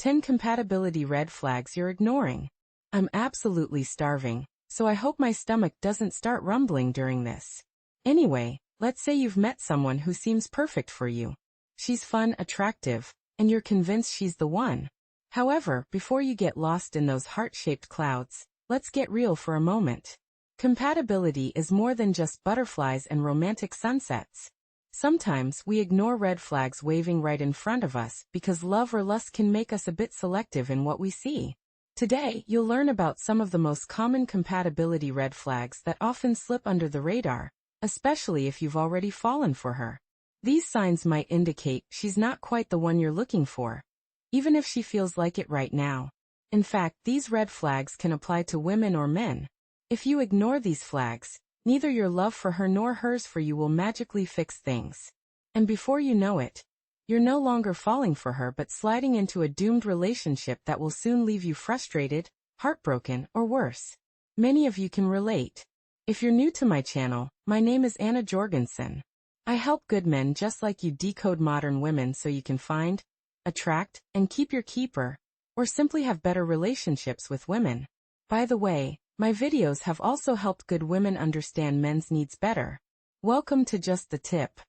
10 compatibility red flags you're ignoring. I'm absolutely starving, so I hope my stomach doesn't start rumbling during this. Anyway, let's say you've met someone who seems perfect for you. She's fun, attractive, and you're convinced she's the one. However, before you get lost in those heart-shaped clouds, let's get real for a moment. Compatibility is more than just butterflies and romantic sunsets. Sometimes we ignore red flags waving right in front of us because love or lust can make us a bit selective in what we see. Today, you'll learn about some of the most common compatibility red flags that often slip under the radar, especially if you've already fallen for her. These signs might indicate she's not quite the one you're looking for, even if she feels like it right now. In fact, these red flags can apply to women or men. If you ignore these flags, neither your love for her nor hers for you will magically fix things. And before you know it, you're no longer falling for her but sliding into a doomed relationship that will soon leave you frustrated, heartbroken, or worse. Many of you can relate. If you're new to my channel, my name is Anna Jorgensen. I help good men just like you decode modern women so you can find, attract, and keep your keeper, or simply have better relationships with women. By the way, my videos have also helped good women understand men's needs better. Welcome to Just the Tip.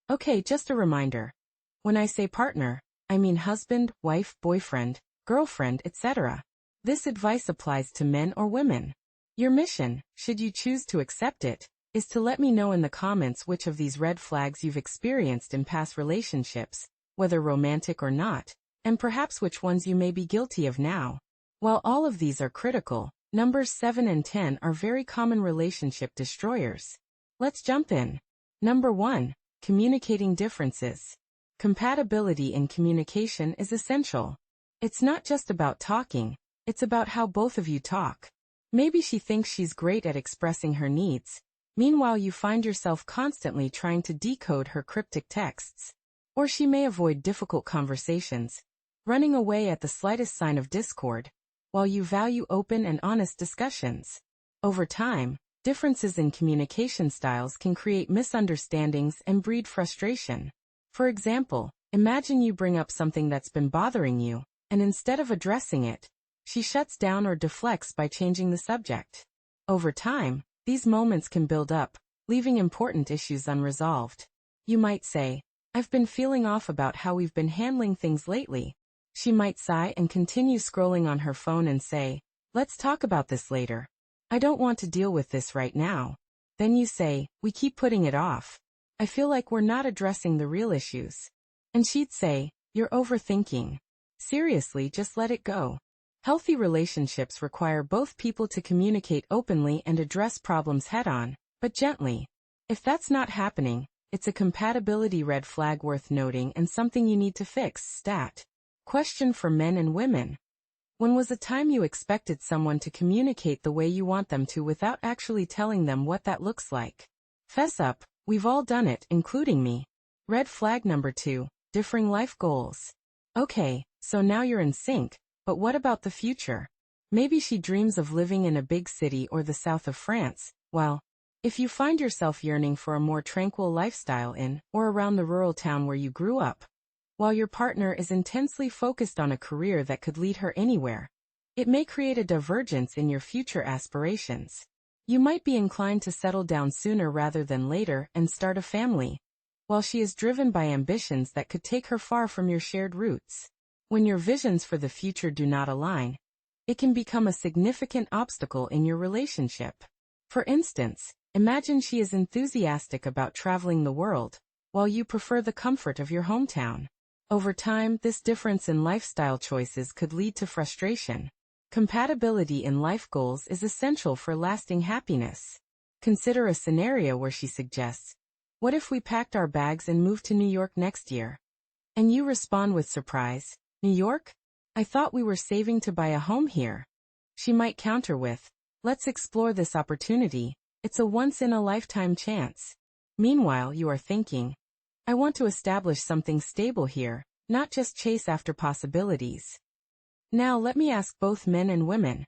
Okay, just a reminder. When I say partner, I mean husband, wife, boyfriend, girlfriend, etc. This advice applies to men or women. Your mission, should you choose to accept it, is to let me know in the comments which of these red flags you've experienced in past relationships, whether romantic or not, and perhaps which ones you may be guilty of now. While all of these are critical, numbers 7 and 10 are very common relationship destroyers. Let's jump in. Number 1. Communicating differences. Compatibility in communication is essential. It's not just about talking, it's about how both of you talk. Maybe she thinks she's great at expressing her needs. Meanwhile, you find yourself constantly trying to decode her cryptic texts. Or she may avoid difficult conversations, running away at the slightest sign of discord, while you value open and honest discussions. Over time, differences in communication styles can create misunderstandings and breed frustration. For example, imagine you bring up something that's been bothering you, and instead of addressing it, she shuts down or deflects by changing the subject. Over time, these moments can build up, leaving important issues unresolved. You might say, "I've been feeling off about how we've been handling things lately." She might sigh and continue scrolling on her phone and say, "Let's talk about this later. I don't want to deal with this right now." Then you say, "We keep putting it off. I feel like we're not addressing the real issues." And she'd say, "You're overthinking. Seriously, just let it go." Healthy relationships require both people to communicate openly and address problems head-on, but gently. If that's not happening, it's a compatibility red flag worth noting and something you need to fix. Stat. Question for men and women. When was a time you expected someone to communicate the way you want them to without actually telling them what that looks like? Fess up, we've all done it, including me. Red flag number 2, differing life goals. Okay, so now you're in sync, but what about the future? Maybe she dreams of living in a big city or the south of France, while, if you find yourself yearning for a more tranquil lifestyle in or around the rural town where you grew up, while your partner is intensely focused on a career that could lead her anywhere, it may create a divergence in your future aspirations. You might be inclined to settle down sooner rather than later and start a family, while she is driven by ambitions that could take her far from your shared roots. When your visions for the future do not align, it can become a significant obstacle in your relationship. For instance, imagine she is enthusiastic about traveling the world, while you prefer the comfort of your hometown. Over time, this difference in lifestyle choices could lead to frustration. Compatibility in life goals is essential for lasting happiness. Consider a scenario where she suggests, "What if we packed our bags and moved to New York next year?" And you respond with surprise, "New York? I thought we were saving to buy a home here." She might counter with, "Let's explore this opportunity. It's a once-in-a-lifetime chance." Meanwhile, you are thinking, "I want to establish something stable here, not just chase after possibilities." Now let me ask both men and women.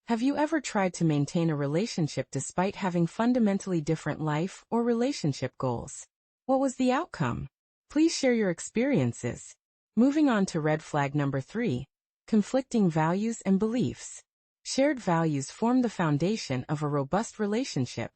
Have you ever tried to maintain a relationship despite having fundamentally different life or relationship goals? What was the outcome? Please share your experiences. Moving on to red flag number 3, conflicting values and beliefs. Shared values form the foundation of a robust relationship.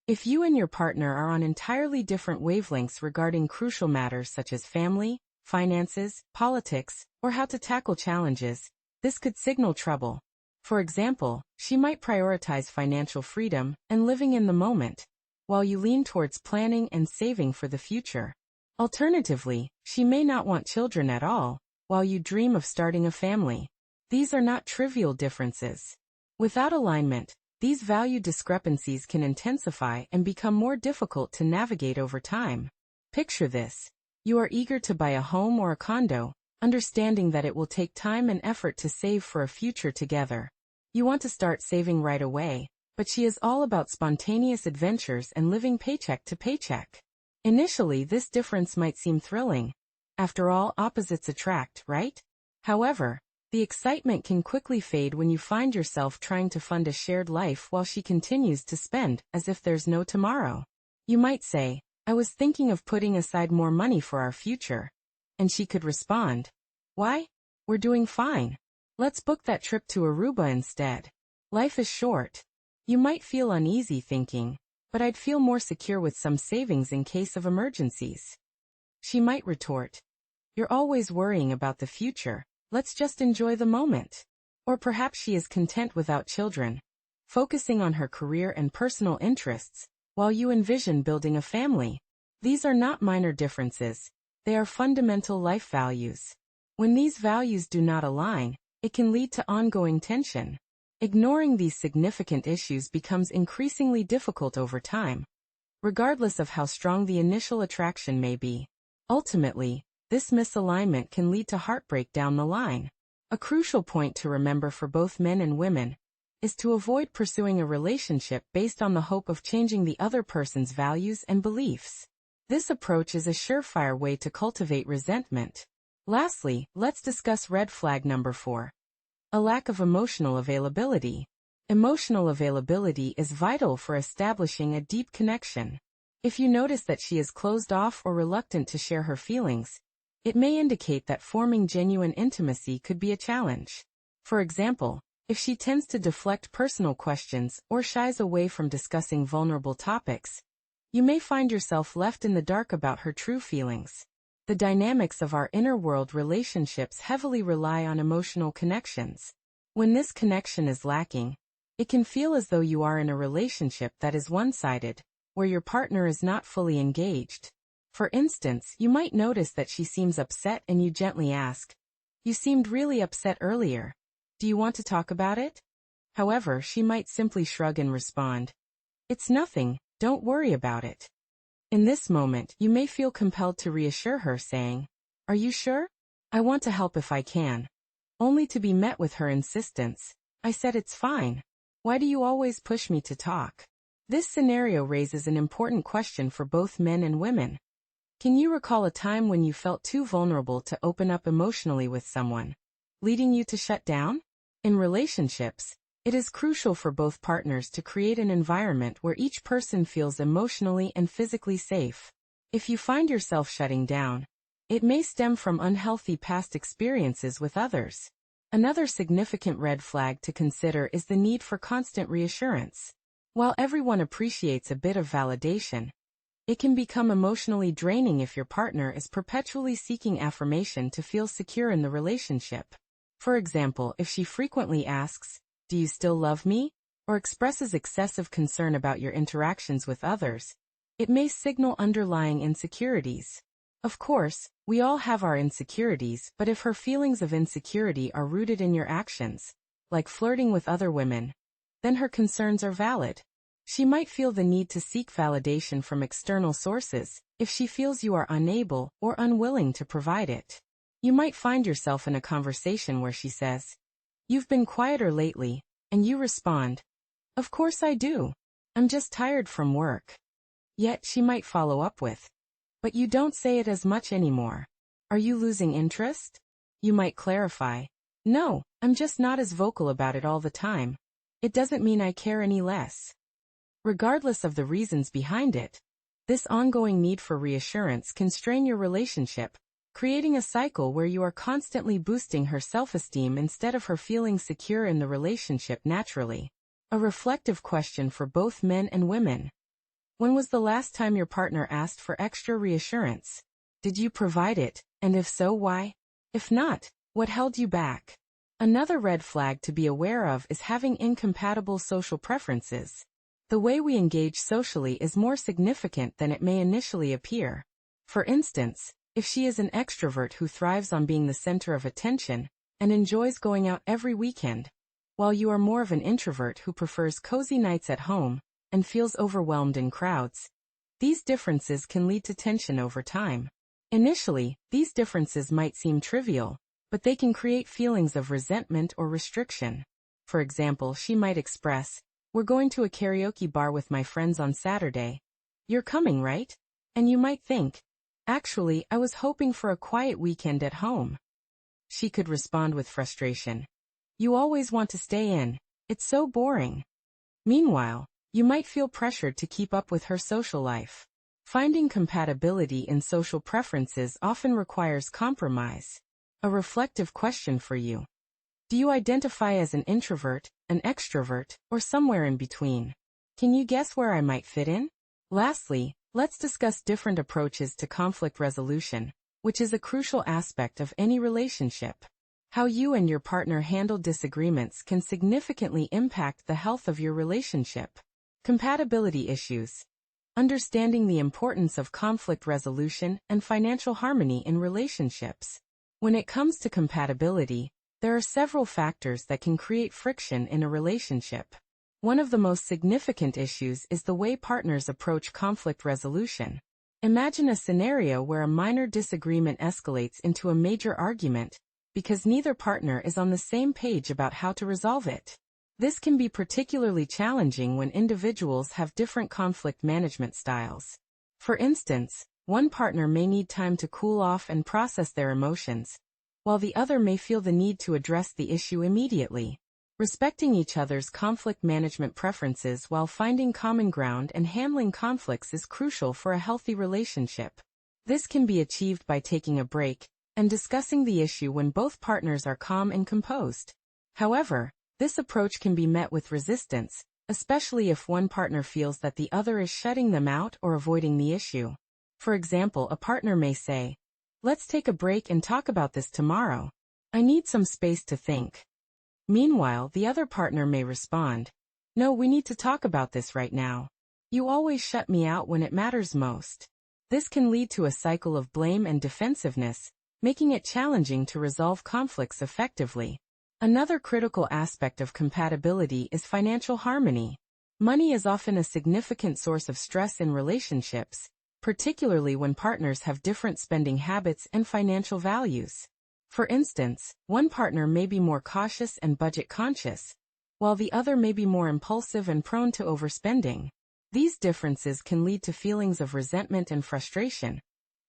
If you and your partner are on entirely different wavelengths regarding crucial matters such as family, finances, politics, or how to tackle challenges, this could signal trouble. For example, she might prioritize financial freedom and living in the moment, while you lean towards planning and saving for the future. Alternatively, she may not want children at all, while you dream of starting a family. These are not trivial differences. Without alignment, these value discrepancies can intensify and become more difficult to navigate over time. Picture this. You are eager to buy a home or a condo, understanding that it will take time and effort to save for a future together. You want to start saving right away, but she is all about spontaneous adventures and living paycheck to paycheck. Initially, this difference might seem thrilling. After all, opposites attract, right? However, the excitement can quickly fade when you find yourself trying to fund a shared life while she continues to spend as if there's no tomorrow. You might say, "I was thinking of putting aside more money for our future." And she could respond, "Why? We're doing fine. Let's book that trip to Aruba instead. Life is short." You might feel uneasy thinking, "But I'd feel more secure with some savings in case of emergencies." She might retort, "You're always worrying about the future. Let's just enjoy the moment." Or perhaps she is content without children, focusing on her career and personal interests, while you envision building a family. These are not minor differences. They are fundamental life values. When these values do not align, it can lead to ongoing tension. Ignoring these significant issues becomes increasingly difficult over time, regardless of how strong the initial attraction may be. Ultimately, this misalignment can lead to heartbreak down the line. A crucial point to remember for both men and women is to avoid pursuing a relationship based on the hope of changing the other person's values and beliefs. This approach is a surefire way to cultivate resentment. Lastly, let's discuss red flag number 4. A lack of emotional availability. Emotional availability is vital for establishing a deep connection. If you notice that she is closed off or reluctant to share her feelings, it may indicate that forming genuine intimacy could be a challenge. For example, if she tends to deflect personal questions or shies away from discussing vulnerable topics, you may find yourself left in the dark about her true feelings. The dynamics of our inner world relationships heavily rely on emotional connections. When this connection is lacking, it can feel as though you are in a relationship that is one-sided, where your partner is not fully engaged. For instance, you might notice that she seems upset and you gently ask, "You seemed really upset earlier. Do you want to talk about it?" However, she might simply shrug and respond, "It's nothing, don't worry about it." In this moment, you may feel compelled to reassure her saying, "Are you sure? I want to help if I can." Only to be met with her insistence, "I said it's fine. Why do you always push me to talk?" This scenario raises an important question for both men and women. Can you recall a time when you felt too vulnerable to open up emotionally with someone, leading you to shut down? In relationships, it is crucial for both partners to create an environment where each person feels emotionally and physically safe. If you find yourself shutting down, it may stem from unhealthy past experiences with others. Another significant red flag to consider is the need for constant reassurance. While everyone appreciates a bit of validation, it can become emotionally draining if your partner is perpetually seeking affirmation to feel secure in the relationship. For example, if she frequently asks, "Do you still love me?" or expresses excessive concern about your interactions with others, it may signal underlying insecurities. Of course, we all have our insecurities, but if her feelings of insecurity are rooted in your actions, like flirting with other women, then her concerns are valid. She might feel the need to seek validation from external sources if she feels you are unable or unwilling to provide it. You might find yourself in a conversation where she says, "You've been quieter lately," and you respond, "Of course I do. I'm just tired from work." Yet she might follow up with, "But you don't say it as much anymore. Are you losing interest?" You might clarify, "No, I'm just not as vocal about it all the time. It doesn't mean I care any less." Regardless of the reasons behind it, this ongoing need for reassurance can strain your relationship, creating a cycle where you are constantly boosting her self-esteem instead of her feeling secure in the relationship naturally. A reflective question for both men and women. When was the last time your partner asked for extra reassurance? Did you provide it, and if so, why? If not, what held you back? Another red flag to be aware of is having incompatible social preferences. The way we engage socially is more significant than it may initially appear. For instance, if she is an extrovert who thrives on being the center of attention and enjoys going out every weekend, while you are more of an introvert who prefers cozy nights at home and feels overwhelmed in crowds, these differences can lead to tension over time. Initially, these differences might seem trivial, but they can create feelings of resentment or restriction. For example, she might express, "We're going to a karaoke bar with my friends on Saturday. You're coming, right?" And you might think, "Actually, I was hoping for a quiet weekend at home." She could respond with frustration, "You always want to stay in. It's so boring." Meanwhile, you might feel pressured to keep up with her social life. Finding compatibility in social preferences often requires compromise. A reflective question for you. Do you identify as an introvert, an extrovert, or somewhere in between? Can you guess where I might fit in? Lastly, let's discuss different approaches to conflict resolution, which is a crucial aspect of any relationship. How you and your partner handle disagreements can significantly impact the health of your relationship. Compatibility issues. Understanding the importance of conflict resolution and financial harmony in relationships. When it comes to compatibility, there are several factors that can create friction in a relationship. One of the most significant issues is the way partners approach conflict resolution. Imagine a scenario where a minor disagreement escalates into a major argument because neither partner is on the same page about how to resolve it. This can be particularly challenging when individuals have different conflict management styles. For instance, one partner may need time to cool off and process their emotions, while the other may feel the need to address the issue immediately. Respecting each other's conflict management preferences while finding common ground and handling conflicts is crucial for a healthy relationship. This can be achieved by taking a break and discussing the issue when both partners are calm and composed. However, this approach can be met with resistance, especially if one partner feels that the other is shutting them out or avoiding the issue. For example, a partner may say, "Let's take a break and talk about this tomorrow. I need some space to think." Meanwhile, the other partner may respond, "No, we need to talk about this right now. You always shut me out when it matters most." This can lead to a cycle of blame and defensiveness, making it challenging to resolve conflicts effectively. Another critical aspect of compatibility is financial harmony. Money is often a significant source of stress in relationships, particularly when partners have different spending habits and financial values. For instance, one partner may be more cautious and budget-conscious, while the other may be more impulsive and prone to overspending. These differences can lead to feelings of resentment and frustration,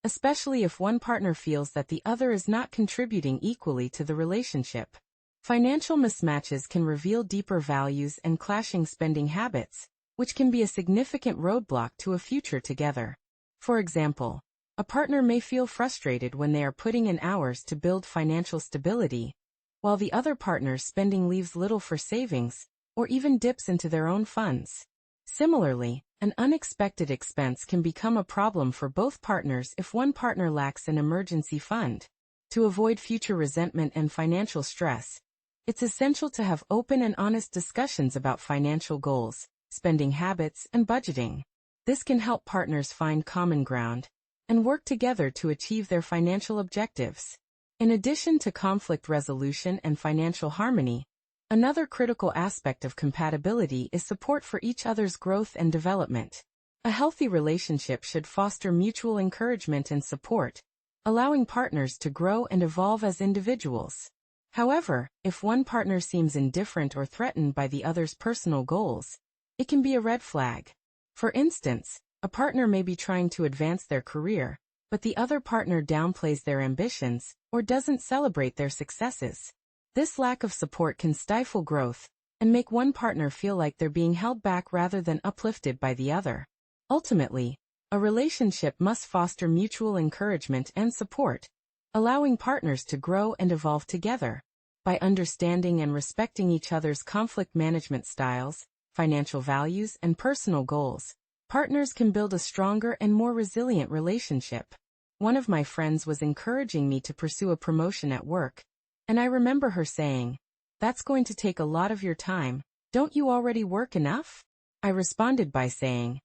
especially if one partner feels that the other is not contributing equally to the relationship. Financial mismatches can reveal deeper values and clashing spending habits, which can be a significant roadblock to a future together. For example, a partner may feel frustrated when they are putting in hours to build financial stability, while the other partner's spending leaves little for savings, or even dips into their own funds. Similarly, an unexpected expense can become a problem for both partners if one partner lacks an emergency fund. To avoid future resentment and financial stress, it's essential to have open and honest discussions about financial goals, spending habits, and budgeting. This can help partners find common ground and work together to achieve their financial objectives. In addition to conflict resolution and financial harmony, another critical aspect of compatibility is support for each other's growth and development. A healthy relationship should foster mutual encouragement and support, allowing partners to grow and evolve as individuals. However, if one partner seems indifferent or threatened by the other's personal goals, it can be a red flag. For instance, a partner may be trying to advance their career, but the other partner downplays their ambitions or doesn't celebrate their successes. This lack of support can stifle growth and make one partner feel like they're being held back rather than uplifted by the other. Ultimately, a relationship must foster mutual encouragement and support, allowing partners to grow and evolve together. By understanding and respecting each other's conflict management styles, financial values, and personal goals, partners can build a stronger and more resilient relationship. One of my friends was encouraging me to pursue a promotion at work, and I remember her saying, "That's going to take a lot of your time. Don't you already work enough?" I responded by saying,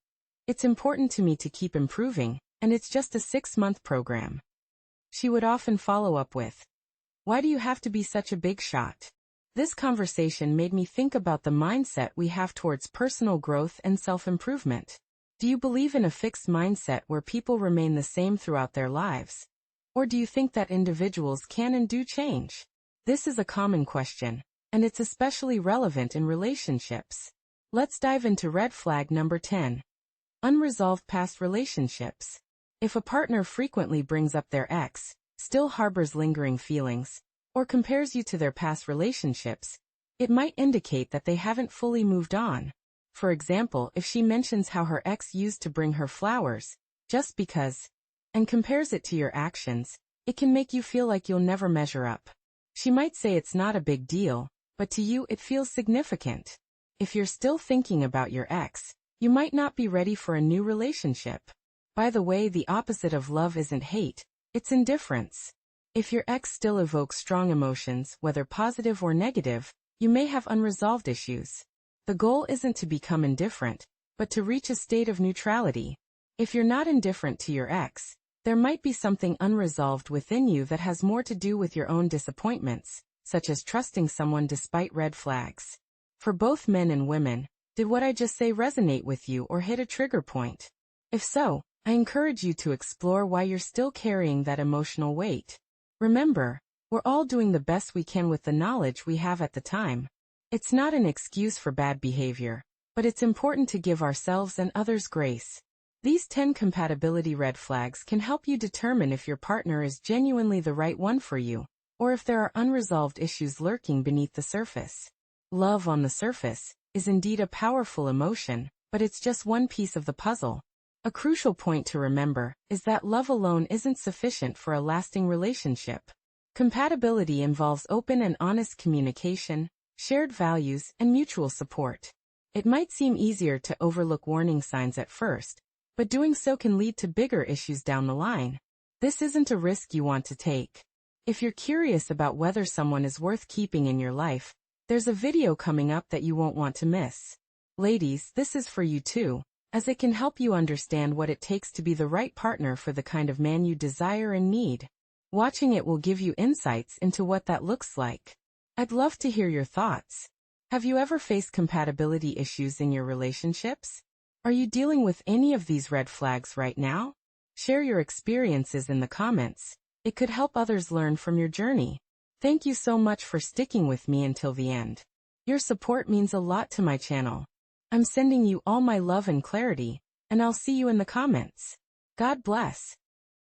"It's important to me to keep improving, and it's just a 6-month program." She would often follow up with, "Why do you have to be such a big shot?" This conversation made me think about the mindset we have towards personal growth and self-improvement. Do you believe in a fixed mindset where people remain the same throughout their lives? Or do you think that individuals can and do change? This is a common question, and it's especially relevant in relationships. Let's dive into red flag number 10. Unresolved past relationships. If a partner frequently brings up their ex, still harbors lingering feelings, or compares you to their past relationships, it might indicate that they haven't fully moved on. For example, if she mentions how her ex used to bring her flowers, just because, and compares it to your actions, it can make you feel like you'll never measure up. She might say it's not a big deal, but to you it feels significant. If you're still thinking about your ex, you might not be ready for a new relationship. By the way, the opposite of love isn't hate, it's indifference. If your ex still evokes strong emotions, whether positive or negative, you may have unresolved issues. The goal isn't to become indifferent, but to reach a state of neutrality. If you're not indifferent to your ex, there might be something unresolved within you that has more to do with your own disappointments, such as trusting someone despite red flags. For both men and women, did what I just say resonate with you or hit a trigger point? If so, I encourage you to explore why you're still carrying that emotional weight. Remember, we're all doing the best we can with the knowledge we have at the time. It's not an excuse for bad behavior, but it's important to give ourselves and others grace. These 10 compatibility red flags can help you determine if your partner is genuinely the right one for you, or if there are unresolved issues lurking beneath the surface. Love on the surface is indeed a powerful emotion, but it's just one piece of the puzzle. A crucial point to remember is that love alone isn't sufficient for a lasting relationship. Compatibility involves open and honest communication, shared values, and mutual support. It might seem easier to overlook warning signs at first, but doing so can lead to bigger issues down the line. This isn't a risk you want to take. If you're curious about whether someone is worth keeping in your life, there's a video coming up that you won't want to miss. Ladies, this is for you too, as it can help you understand what it takes to be the right partner for the kind of man you desire and need. Watching it will give you insights into what that looks like. I'd love to hear your thoughts. Have you ever faced compatibility issues in your relationships? Are you dealing with any of these red flags right now? Share your experiences in the comments. It could help others learn from your journey. Thank you so much for sticking with me until the end. Your support means a lot to my channel. I'm sending you all my love and clarity, and I'll see you in the comments. God bless.